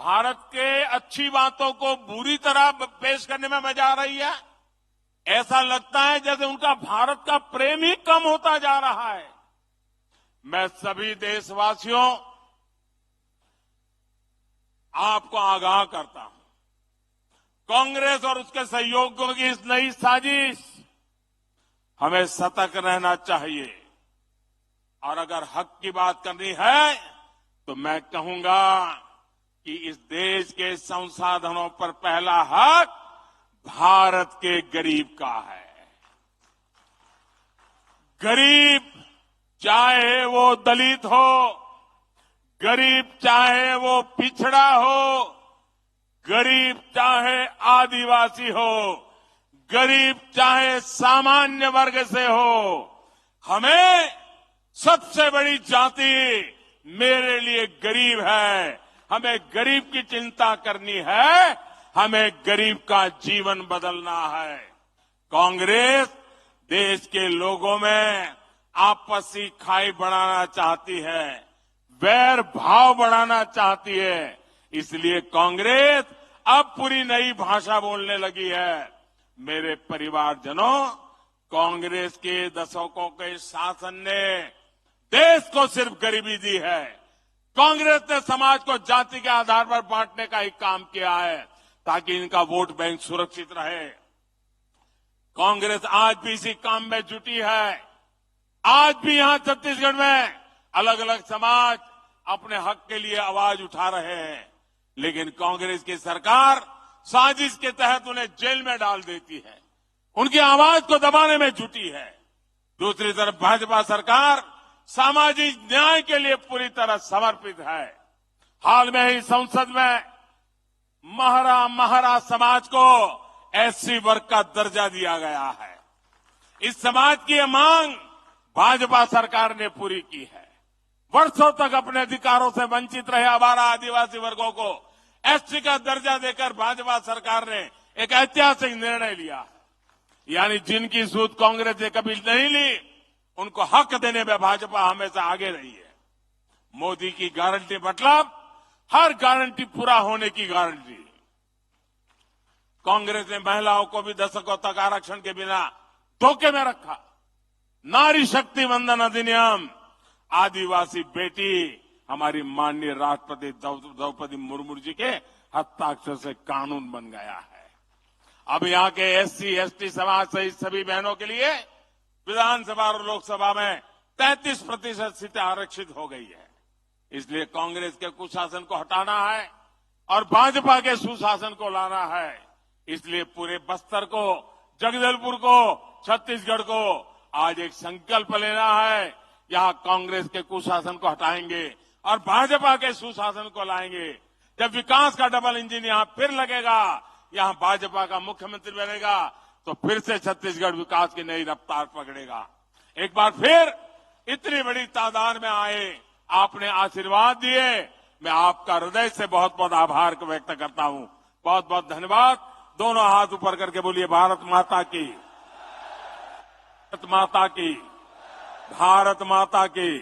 भारत के अच्छी बातों को बुरी तरह पेश करने में मजा आ रही है। ऐसा लगता है जैसे उनका भारत का प्रेम ही कम होता जा रहा है। मैं सभी देशवासियों आपको आगाह करता हूं, कांग्रेस और उसके सहयोगियों की इस नई साजिश, हमें सतर्क रहना चाहिए। और अगर हक की बात करनी है तो मैं कहूंगा कि इस देश के संसाधनों पर पहला हक भारत के गरीब का है। गरीब चाहे वो दलित हो, गरीब चाहे वो पिछड़ा हो, गरीब चाहे आदिवासी हो, गरीब चाहे सामान्य वर्ग से हो, हमें सबसे बड़ी जाति मेरे लिए गरीब है। हमें गरीब की चिंता करनी है, हमें गरीब का जीवन बदलना है। कांग्रेस देश के लोगों में आपसी खाई बढ़ाना चाहती है, वैर भाव बढ़ाना चाहती है। इसलिए कांग्रेस अब पूरी नई भाषा बोलने लगी है। मेरे परिवारजनों, कांग्रेस के दशकों के शासन ने देश को सिर्फ गरीबी दी है। कांग्रेस ने समाज को जाति के आधार पर बांटने का ही काम किया है ताकि इनका वोट बैंक सुरक्षित रहे। कांग्रेस आज भी इसी काम में जुटी है। आज भी यहां छत्तीसगढ़ में अलग अलग समाज अपने हक के लिए आवाज उठा रहे हैं, लेकिन कांग्रेस की सरकार साजिश के तहत उन्हें जेल में डाल देती है, उनकी आवाज को दबाने में जुटी है। दूसरी तरफ भाजपा सरकार सामाजिक न्याय के लिए पूरी तरह समर्पित है। हाल में ही संसद में महरा समाज को एससी वर्ग का दर्जा दिया गया है। इस समाज की यह मांग भाजपा सरकार ने पूरी की है। वर्षों तक अपने अधिकारों से वंचित रहे आवारा आदिवासी वर्गों को एससी का दर्जा देकर भाजपा सरकार ने एक ऐतिहासिक निर्णय लिया है। यानी जिनकी सूद कांग्रेस ने कभी नहीं ली, उनको हक देने में भाजपा हमेशा आगे रही है। मोदी की गारंटी मतलब हर गारंटी पूरा होने की गारंटी। कांग्रेस ने महिलाओं को भी दशकों तक आरक्षण के बिना धोखे में रखा। नारी शक्ति वंदन अधिनियम, आदिवासी बेटी हमारी माननीय राष्ट्रपति द्रौपदी मुर्मू जी के हस्ताक्षर से कानून बन गया है। अब यहां के एससी एसटी समाज सहित सभी बहनों के लिए विधानसभा और लोकसभा में 33% सीटें आरक्षित हो गई है। इसलिए कांग्रेस के कुशासन को हटाना है और भाजपा के सुशासन को लाना है। इसलिए पूरे बस्तर को, जगदलपुर को, छत्तीसगढ़ को आज एक संकल्प लेना है। यहां कांग्रेस के कुशासन को हटाएंगे और भाजपा के सुशासन को लाएंगे। जब विकास का डबल इंजन यहां फिर लगेगा, यहां भाजपा का मुख्यमंत्री बनेगा, तो फिर से छत्तीसगढ़ विकास की नई रफ्तार पकड़ेगा। एक बार फिर इतनी बड़ी तादाद में आए, आपने आशीर्वाद दिए, मैं आपका हृदय से बहुत बहुत आभार व्यक्त करता हूं। बहुत बहुत धन्यवाद। दोनों हाथ ऊपर करके बोलिए भारत माता की, भारत माता की, भारत माता की।